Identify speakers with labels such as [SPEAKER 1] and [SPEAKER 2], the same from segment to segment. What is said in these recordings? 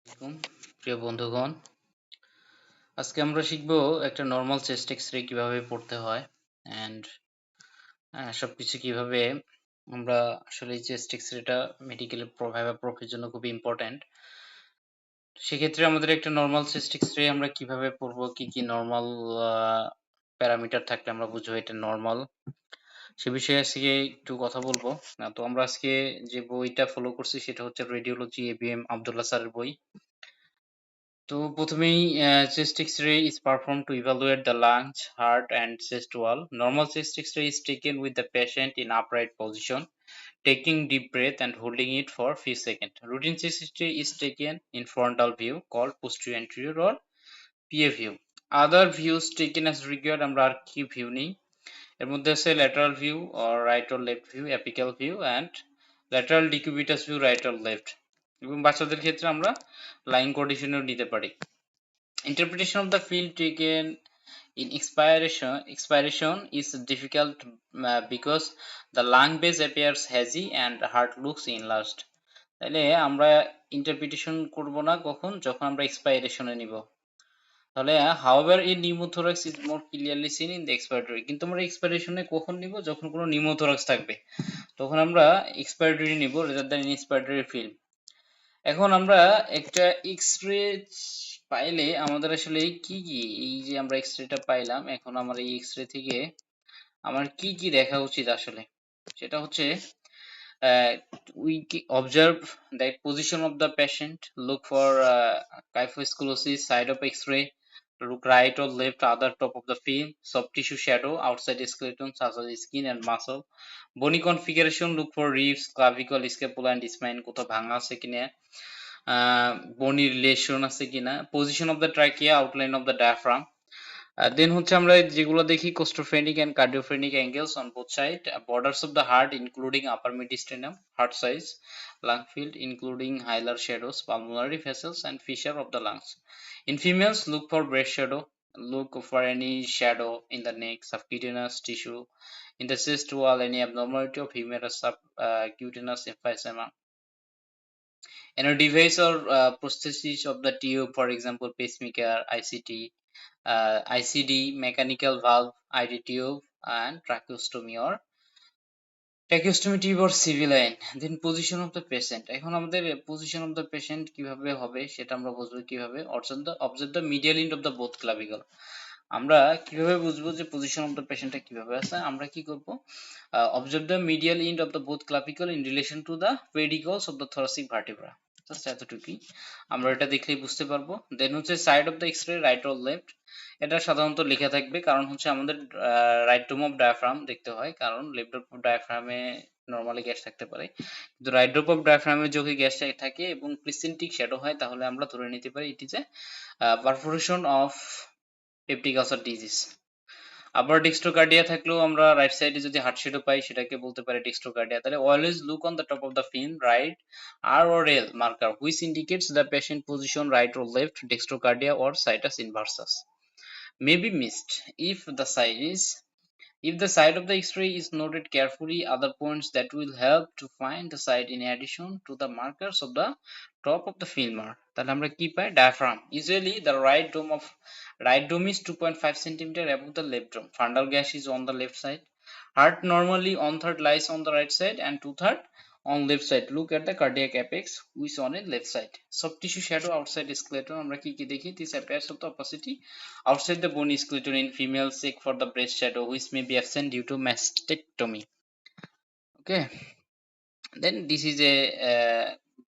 [SPEAKER 1] আসসালামু প্রিয় বন্ধুগণ, আজকে আমরা শিখব একটা নরমাল চেস্ট এক্স-রে কিভাবে পড়তে হয় অ্যান্ড সবকিছু কিভাবে আমরা আসলে এই চেস্ট এক্স-রেটা মেডিকেল প্রফের জন্য খুবই ইম্পর্ট্যান্ট। সেক্ষেত্রে আমাদের একটা নরমাল চেস্ট এক্স-রে আমরা কিভাবে পড়বো, কি নরমাল আ প্যারামিটার থাকলে আমরা বুঝবো এটা নরমাল, সে বিষয়ে আজকে একটু কথা বলবো। তো আমরা আজকে যে বইটা ফলো করছি সেটা হচ্ছে রেডিওলজি এবিএম আব্দুল্লাহ স্যারের বই। তো প্রথমেই chest X-ray is performed to evaluate the lungs, heart, and chest wall. Normal chest X-ray is taken with the patient in upright position, taking deep breath and holding it for few seconds. Routine chest X-ray is taken in frontal view called posterior anterior or PA view. Other views taken as required আমরা আর কি view নেই, এর মধ্যে আছে lateral view or right or left view, apical view and lateral decubitus view right or left. এবং বাচ্চাদের ক্ষেত্রে আমরা লাইন কোঅর্ডিনেশনও নিতে পারি। Interpretation of the field taken in expiration is difficult because the lung base appears hazy and heart looks enlarged. তাহলে আমরা interpretation করব না কখন, যখন আমরা এক্সপাইরেশনে নিব। তাহলে however in pneumothorax is more clearly seen in the expiratory, কিন্তু আমরা এক্সপাইরেশনে কখন নিব, যখন কোনো নিউমোথোরাক্স থাকবে তখন আমরা এক্সপাইরেটরি নিব rather than inspiratory field. এখন আমরা একটা এক্স-রে পাইলে আমাদের আসলে কি এই যে আমরা এক্স-রেটা পাইলাম, এখন আমার এই এক্স-রে থেকে আমার কি দেখা উচিত আসলে, সেটা হচ্ছে we observe the position of the patient, look for kyphoscoliosis, side of x-ray, look right or left, other top of the film, soft tissue shadow outside skeleton such as skin and muscle, bony configuration, look for ribs, clavicle, scapula and spine, কোথাও ভাঙা আছে কিনা, বনি relation আছে কিনা, position of the trachea, outline of the diaphragm. Then হচ্ছে আমরা যেগুলো দেখি costophrenic and cardiophrenic angles on both side, borders of the heart including upper mediastinum, heart size, lung field including hilar shadows, pulmonary vessels and fissure of the lungs. In females, look for breast shadow, look for any shadow in the neck, subcutaneous tissue, in the chest wall, any abnormality of humerus subcutaneous emphysema. Any device or prosthesis of the tube, for example, pacemaker, ICD, mechanical valve, ID tube, and tracheostomy tube or civilian. Then position of the patient. এখন আমাদের position of the patient কিভাবে হবে সেটা আমরা বুঝবো কিভাবে, observe the medial end of the both clavicle. আমরা কিভাবে বুঝবো যে পজিশন অফ দ্য পেশেন্টটা কিভাবে আছে, আমরা কি করব, observe the medial end of the both clavicle in relation to the pedicles of the thoracic vertebra. Just এতটুকুই, আমরা এটা দেখলেই বুঝতে পারবো। দেন হচ্ছে side of the X-ray, right or left, এটা সাধারণত লেখা থাকবে, কারণ হচ্ছে আমাদের রাইট ডোম অফ ডায়াফ্রাম দেখতে হয়, কারণ লেফট ডোম অফ ডায়াফ্রামে নরমালি গ্যাস থাকতে পারে, কিন্তু রাইট ডোম অফ ডায়াফ্রামে যদি গ্যাস থাকে এবং প্রিসেন্টিক শ্যাডো হয় তাহলে আমরা ধরে নিতে পারি it is a perforation of peptic ulcer disease. আবার ডেক্সট্রোকার্ডিয়া থাকলেও আমরা রাইট সাইডে যদি হার্ট শ্যাডো পাই সেটাকে বলতে পারি ডেক্সট্রোকার্ডিয়া। তাহলে always look on the top of the film, right R or L marker which indicates the patient position right or left, dextrocardia or situs inversus may be missed if the site of the X-ray is noted carefully. Other points that will help to find the site in addition to the markers of the top of the femur. তাহলে আমরা কি পাই, diaphragm. Usually the right dome is 2.5 cm above the left dome. Fundal gash is on the left side. Heart normally 1/3 lies on the right side and 2/3 on left side. Look at the cardiac apex which on a left side. Soft tissue shadow outside skeleton আমরা কি দেখি, this appears of the opacity outside the bony skeleton in females. Check for the breast shadow which may be absent due to mastectomy. Okay, then this is a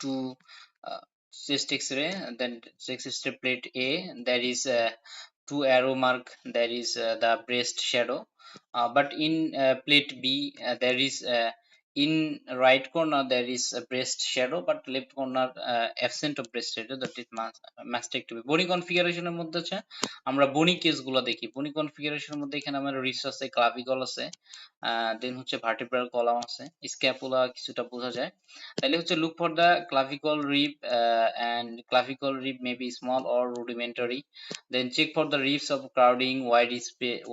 [SPEAKER 1] two chest x-ray. Then chest x-ray plate A, there is two arrow mark, there is the breast shadow, but in plate B there is in right corner there is a breast shadow but left corner absent of breast shadow, that is mastectomy. বনি কনফিগারেশনের মধ্যে আছে আমরা বনি কেসগুলো দেখি। বনি কনফিগারেশনের মধ্যে এখানে আমার রিস আছে, ক্লাভিকল আছে, দেন হচ্ছে ভার্টিব্রাল কলাম আছে, স্ক্যাপুলা কিছুটা বোঝা যায়। তাহলে হচ্ছে look for the clavicle rib and clavicle rib may be small or rudimentary. Then check for the ribs of crowding,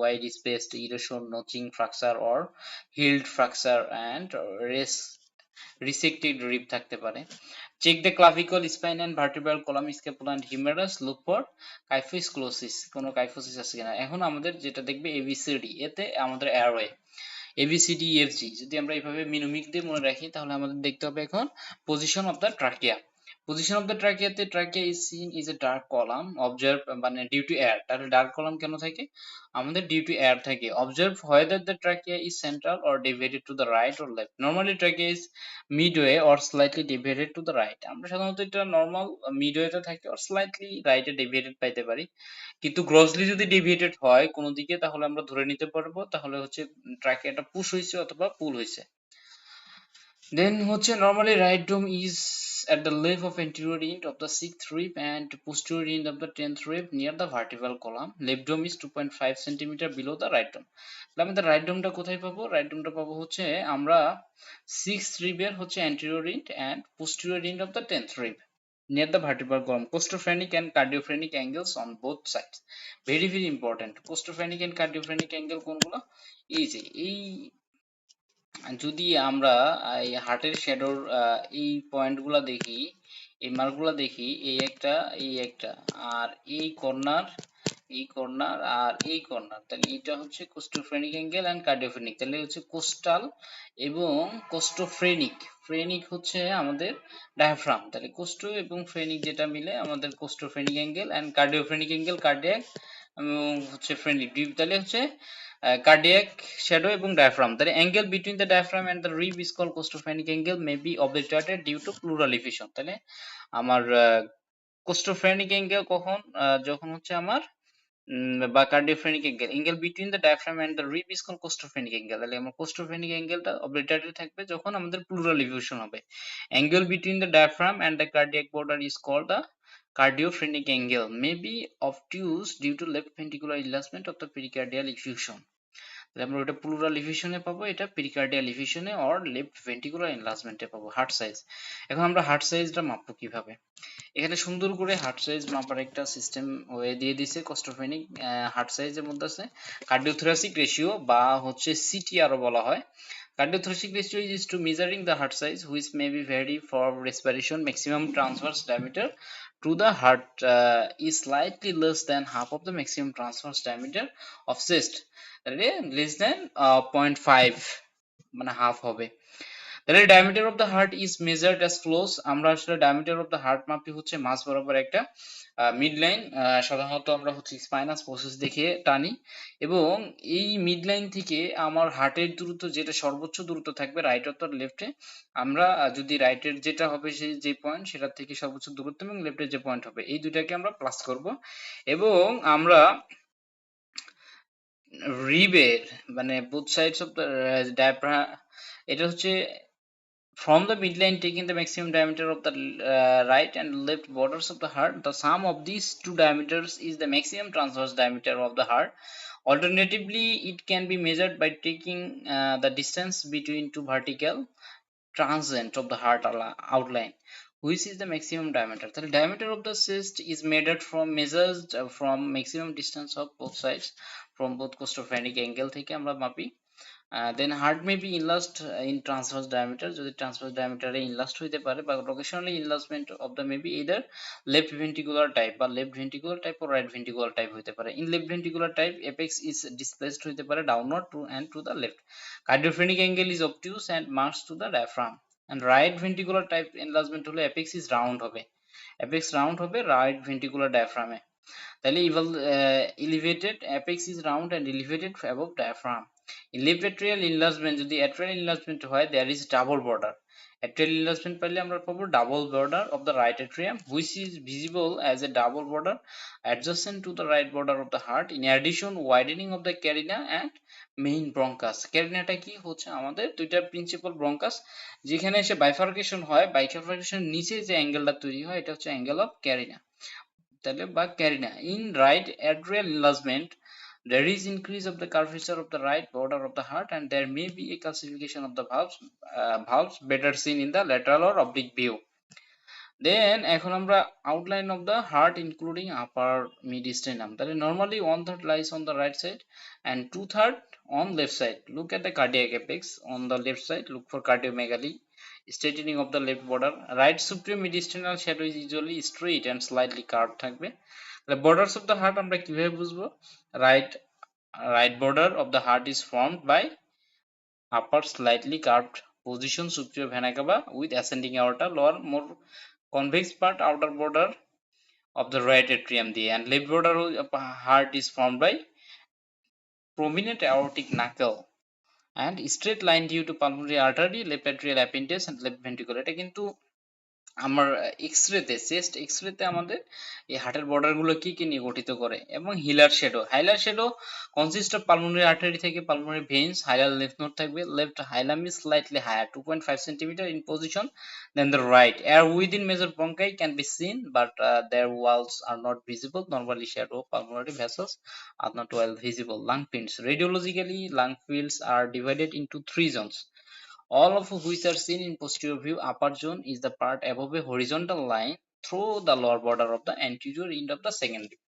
[SPEAKER 1] wide spaced erosion, notching fracture or healed fracture and resected rib থাকতে পারে। Check the clavicle, spine and vertebral column, scapula and humerus. Look for kyphoscoliosis, কোনো kyphosis আছে কিনা। এখন আমাদের যেটা দেখবে ABCD, এতে আমাদের airway ABCDEFG যদি আমরা এইভাবে মিনোমিক দিয়ে মনে রাখি তাহলে আমাদের দেখতে হবে এখন position of the trachea. Position of the ট্রাকিয়াতে trachea is seen is a dark column observe, মানে ডিউ টু এয়ার। তাহলে ডার্ক কলাম কেন থাকে? আমাদের ডিউ টু এয়ার থাকে। Observe whether the trachea is central or deviated to the right or left. Normally trachea is midway or slightly deviated to the right. আমরা সাধারণত এটা normal মিডওয়েতে থাকে or slightly রাইটে deviated পাইতে পারি, কিন্তু গ্রসলি যদি ডেভিয়েটেড হয় কোনো দিকে তাহলে আমরা ধরে নিতে পারবো তাহলে হচ্ছে ট্রাকিয়াটা পুশ হইছে অথবা পুল হইছে। Then হচ্ছে normally right dome is at the left of anterior end of the 6th rib and posterior end of the 10th rib near the vertebral column. Left dome is 2.5 cm below the right dome. তাহলে আমাদের right ডোমটা কোথায় পাবো? Right ডোমটা পাবো হচ্ছে আমরা 6th rib এর হচ্ছে anterior end and posterior end of the 10th rib near the vertebral column. Costophrenic and cardiophrenic angles on both sides. Very very important. Costophrenic and cardiophrenic angle কোনগুলো? এই যে এই যদি আমরা এই হার্টের শ্যাডোর এই পয়েন্টগুলা দেখি, এই মার্কগুলা দেখি, এই একটা আর এই কর্নার, এই কর্নার আর এই কর্নার, তাহলে এটা হচ্ছে কোস্টোফ্রেনিক অ্যাঙ্গেল এন্ড কার্ডিওফ্রেনিক। তাহলে হচ্ছে কোস্টাল এবং কোস্টোফ্রেনিক, ফ্রেনিক হচ্ছে আমাদের ডায়াফ্রাম, তাহলে কোস্টো এবং ফ্রেনিক যেটা মিলে আমাদের কোস্টোফ্রেনিক অ্যাঙ্গেল এন্ড কার্ডিওফ্রেনিক অ্যাঙ্গেল, কার্ডিয়াক এবং হচ্ছে ফ্রেনিক, তাহলে হচ্ছে cardiac shadow এবং diaphragm. The angle between the diaphragm and the rib is called costophrenic angle, may be obliterated due to pleural effusion. তাহলে আমার costophrenic angle কখন? যখন হচ্ছে আমার বা cardiophrenic angle between the diaphragm and the rib is called costophrenic angle. তাহলে আমার costophrenic angle-টা obliterated থাকবে যখন আমাদের pleural effusion হবে। Angle between the diaphragm and the cardiac border is called the cardiophrenic angle, may be obtuse due to left ventricular enlargement of the pericardial effusion. আমরা ওটা plural ইফিউশনে পাবো, এটা পেরিকার্ডিয়াল ইফিউশনে অর লেফট ভেন্ট্রিকুলার এনলার্জমেন্টে পাবো। Heart size, এখন আমরা heart সাইজটা মাপবো কিভাবে? এখানে সুন্দর করে হার্ট সাইজ মাপার একটা সিস্টেম ওয়ে দিয়ে দিছে কস্টোফেনিক হার্ট সাইজের মধ্যে আছে কার্ডিওথোরাসিক রেশিও বা হচ্ছে সিটিআরও বলা হয়। Cardiothoracic ratio is to measuring the heart size, which may be vary for respiration. Maximum transverse diameter to the heart is slightly less than half of the maximum transverse diameter of chest. Less than 0.5, মানে half হবে। তাহলে diameter of the heart is measured as follows. আমরা আসলে diameter of the heart মাপি হচ্ছে মাঝ বরাবর একটা mid line, সাধারণত আমরা হচ্ছে স্পাইনাস প্রসেস দেখে টানি, এবং এই মিড লাইন থেকে আমার হার্টের দূরত্ব যেটা সর্বোচ্চ দূরত্ব থাকবে রাইট অথবা লেফটে, আমরা যদি রাইটের যেটা হবে সেই যে পয়েন্ট সেটা থেকে সর্বোচ্চ দূরত্ব এবং লেফটের যে পয়েন্ট হবে এই দুটাকে আমরা প্লাস করব, এবং আমরা রিবের মানে both sides of the diaphragm, এটা হচ্ছে from the midline taking the maximum diameter of the right and left borders of the heart. The sum of these two diameters is the maximum transverse diameter of the heart. Alternatively, it can be measured by taking the distance between two vertical transient of the heart outline, which is the maximum diameter. The diameter of the chest is measured from maximum distance of both sides from both costophrenic angle থেকে আমরা মাপি। Then heart may be enlarged in transverse diameter, যদি transverse diameter এ enlarged হইতে পারে, বা rotational enlargement of the may be either left ventricular type বা left ventricular type or right ventricular type হইতে পারে। In left ventricular type, apex is displaced হইতে পারে downward to and to the left. Cardiophrenic angle is obtuse and marks to the diaphragm. And right ventricular type enlargement হলে apex is round হবে, apex round হবে right ventricular diaphragm এ। তাহলে elevated apex is round and elevated above diaphragm. In left atrial enlargement, যদি atrial enlargement হয়, there is double border. Atrial enlargement পাইলে আমরা পাবো double border of the right atrium, which is visible as a double border adjacent to the right border of the heart. In addition, widening of the carina and main bronchus. Carinaটা কি হচ্ছে আমাদের দুইটা principal bronchus, যেখানে এসে bifurcation হয়, bifurcation নিচে যে অ্যাঙ্গেলটা তৈরি হয় এটা হচ্ছে অ্যাঙ্গেল অফ ক্যারিনা, তাহলে বা corona. In right atrial enlargement, there is increase of the curvature of the right border of the heart, and there may be a calcification of the valves better seen in the lateral or oblique view. Then এখন আমরা outline of the heart including upper mediastinum. তাহলে normally 1/3 lies on the right side and 2/3 on left side. Look at the cardiac apex on the left side, look for cardiomegaly, straightening of the left border. Right supremediastinal shadow is usually straight and slightly curved থাকবে। The borders of the heart আমরা কিভাবে বুঝবো? Right border of the heart is formed by upper slightly curved position superior vena cava with ascending aorta, lower more convex part outer border of the right atrium দিয়ে, and left border of heart is formed by prominent aortic knuckle and straight line due to pulmonary artery, left atrial appendage and left ventricle। এটা কিন্তু আমার এক্সরেতে chest এক্সরেতে আমাদের এই হার্টের border গুলো কি কি নিয়ে গঠিত করে। এবং hilar shadow consist of pulmonary artery থেকে pulmonary veins. Hilar left node থাকবে, left hilum is slightly higher 2.5 centimetre in position then the right. Air within major bronchi can be seen but their walls are not visible. Normally shadow pulmonary vessels are not well visible. Lung fields, radiologically lung fields are divided into three zones, all of which are seen in posterior view. Upper zone is the part above a horizontal line through the lower border of the anterior end of the second rib.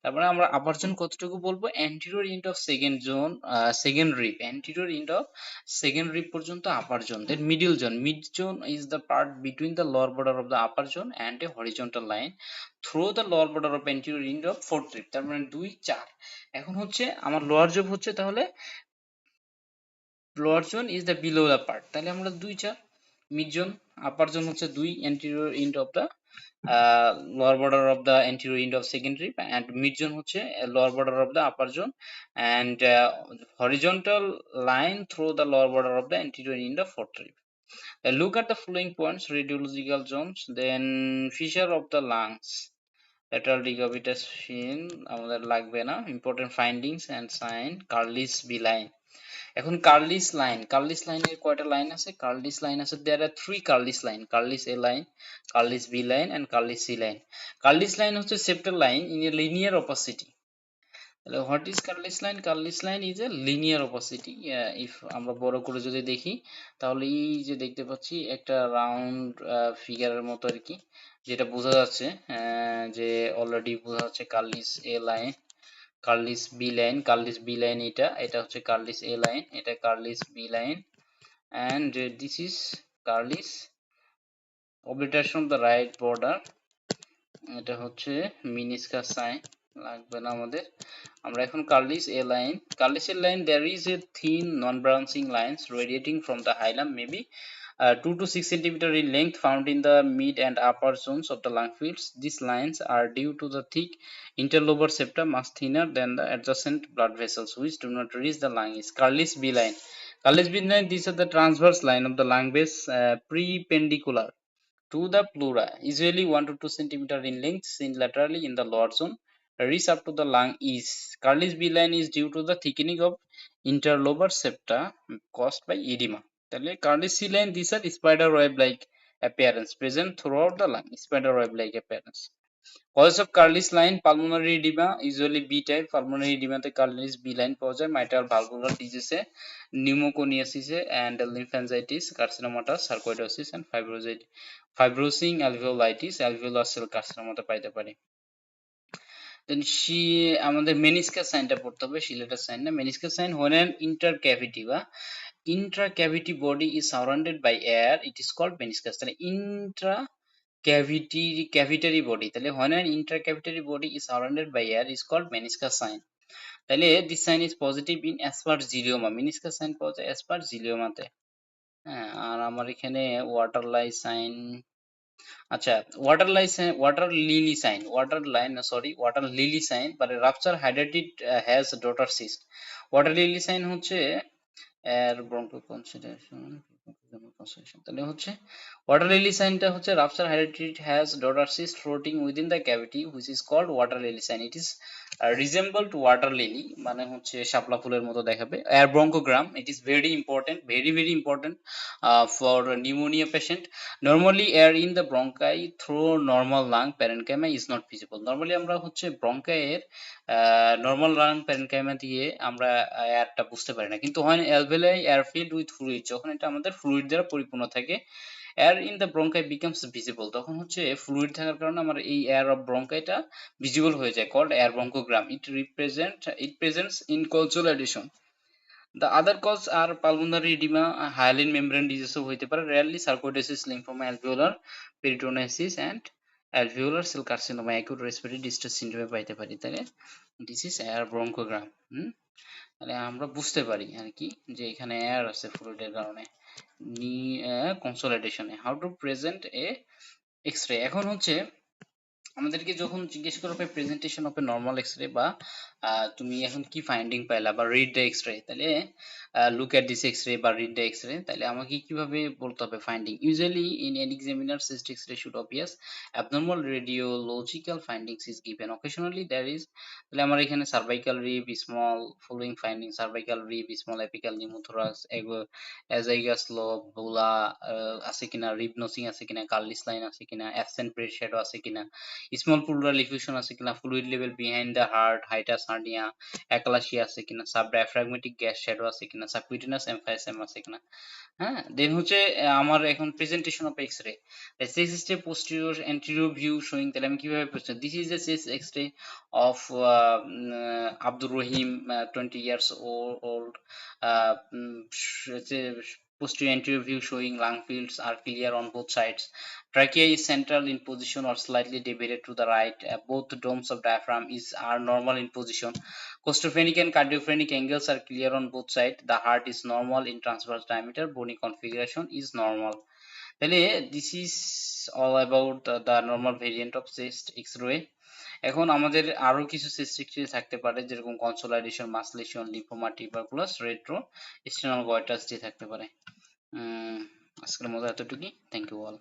[SPEAKER 1] তারপরে আমরা আপার zone কতটুকু বলবো? anterior end of second zone, second rib, anterior end of second rib পর্যন্ত আপার zone. then mid zone is the part between the lower border of the upper zone and a horizontal line through the lower border of anterior end of fourth rib। তার মানে 2 4। এখন হচ্ছে আমার lower zone হচ্ছে, তাহলে lower zone is the below the part, তাহলে আমরা 2 4। Mid zone, আপার zone হচ্ছে 2, anterior end of the lower border of the anterior end of second rib, and mid zone হচ্ছে lower border of the upper zone and horizontal line through the lower border of the anterior end of fourth rib. Look at the following points: radiological zones, then fissure of the lungs, lateral decapitation আমাদের লাগবে না, important findings and sign, Carlis B line। এখন Kerley's লাইনের কয়টা line আছে? Kerley's line আছে, there are 3 Kerley's line: Kerley's A line, Kerley's B line and Kerley's C line. Kerley's line হচ্ছে septal line in a linear opacity। তাহলে what is Kerley's line? Kerley's line is a linear opacity. If আমরা বড় করে যদি দেখি, তাহলে এই যে দেখতে পাচ্ছি একটা রাউন্ড ফিগারের মতো আর কি, যেটা বোঝা যাচ্ছে যে অলরেডি বোঝা যাচ্ছে Kerley's A line, Kerley's B line, এটা হচ্ছে কার্লিস A লাইন, এটা Kerley's B line, and this is Kerley's obliteration of the right border, এটা হচ্ছে মিনিসকাস সাইন, লাগবে না আমাদের। আমরা এখন Kerley's A line, there is a thin non-branching lines radiating from the hilum, maybe 2 to 6 centimeter in length, found in the mid and upper zones of the lung fields. These lines are due to the thick interlobar septum, much thinner than the adjacent blood vessels, which do not reach the lung. Is Carlis B line. These are the transverse line of the lung base, prependicular to the pleura, usually 1 to 2 centimeter in length, seen laterally in the lower zone, reach up to the lung. Is Carlis B line is due to the thickening of interlobar septa caused by edema. তাহলে Carlis C line, these are spider web like appearance present throughout the lung, spider web like appearance. Causes of Carlis line: pulmonary edema, usually B type, pulmonary edema তে Carlis B line পাওয়া যায়, mitral valvular disease A, pneumoconiasis A, and lymphangitis, carcinomatous sarcoidosis and fibrosing alveolitis, alveolar cell carcinoma তে পাইতে পারি। then আমাদের meniscus সাইনটা পড়তে হবে, শিলেটার সাইন না, meniscus sign when an intercavity বা intracavity body is surrounded by air, it is called meniscus। তাহলে cavitary body, তাহলে when an intracavitary body is surrounded by air is called meniscus sign। তাহলে this sign is positive in aspergilloma, meniscus sign পাওয়া যায় aspergilloma তে। হ্যাঁ, আর আমার এখানে ওয়াটার লাইন, আচ্ছা water lily sign but a rupture hydatid has daughter cyst। Water lily sign হচ্ছে এর bronchoconstriction, তাহলে হচ্ছে ওয়াটার লিলি সাইনটা হচ্ছে rupture hydatid has daughter cyst floating within the cavity which is called water lily sign। it is resemble to water lily, মানে হচ্ছে শাপলা ফুলের মতো দেখাবে। air bronchogram, it is very important, very important for pneumonia patient। normally air in the bronchi through normal lung parenchyma is not visible। normally আমরা হচ্ছে bronchi এর normal lung parenchyma দিয়ে আমরা এয়ারটা বুঝতে পারি না, কিন্তু when alveoli are filled with fluid, যখন এটা আমাদের ফ্লুইড দ্বারা পরিপূর্ণ থাকে, air in the bronchi becomes visible, তখন হচ্ছে ফ্লুইড থাকার কারণে আমার এই air of bronchi টা ভিজিবল হয়ে যায়, called air bronchogram। it presents in consolidation। The other cause are pulmonary edema, hyaline membrane disease হইতে পারে, rarely sarcoidosis, lymphoma, alveolar peritonitis and alveolar cell carcinoma, acute respiratory distress syndrome পাইতে পারি, তাহলে this is air bronchogram। তাহলে আমরা বুঝতে পারি আর কি যে এখানে এয়ার আছে ফ্লুইডের কারণে। নি কনসোলিডেশনে how to present a x ray. এখন হচ্ছে আমাদেরকে যখন জিজ্ঞেস করবে presentation of a normal x ray বা তুমি এখন কি ফাইন্ডিং পাইলা বা রিড দ্য এক্স-রে, তাহলে লুক এট দিস এক্স-রে বা রিড দ্য এক্স-রে, তাহলে আমাকে কিভাবে বলতে হবে finding. Usually in an examiner cyst x-ray should obvious abnormal radiological findings is given, occasionally there is। তাহলে আমার এখানে cervical rib small following finding, cervical rib small apical pneumothorax, azygos lobe bulla আছে কিনা, রিব নসিং আছে কিনা, Kerley's line আছে কিনা, absent bread shadow আছে কিনা, স্মল প্লুরাল ইফিউশন আছে কিনা, fluid level behind the heart, hiatus hernia, achalasia আছে কিনা, সাব ডায়াফ্রাগমেটিক গ্যাস শ্যাডো আছে কিনা, সাবকুইটেনাস এমফাইসেম আছে কিনা। হ্যাঁ, দেন হচ্ছে আমার এখন presentation of X-ray. Chest X-ray posterior anterior view showing, তাহলে আমি কিভাবে present, this is the chest X-ray of Abdur Rahim, 20 years old, posterior anterior view showing lung fields are clear on both sides. Trachea is central in position or slightly deviated to the right. Both domes of diaphragm are normal in position. Costophrenic and cardiophrenic angles are clear on both sides. The heart is normal in transverse diameter. Bony configuration is normal. তাহলে this is all about the normal variant of chest X-ray। এখন আমাদের আরো কিছু chest X-ray থাকতে পারে, যেরকম consolidation, মাসলেশন, lymphoma, tuberculous, retrosternal goitres দিয়ে থাকতে পারে। আজকের মতো এতটুকুই। Thank you all.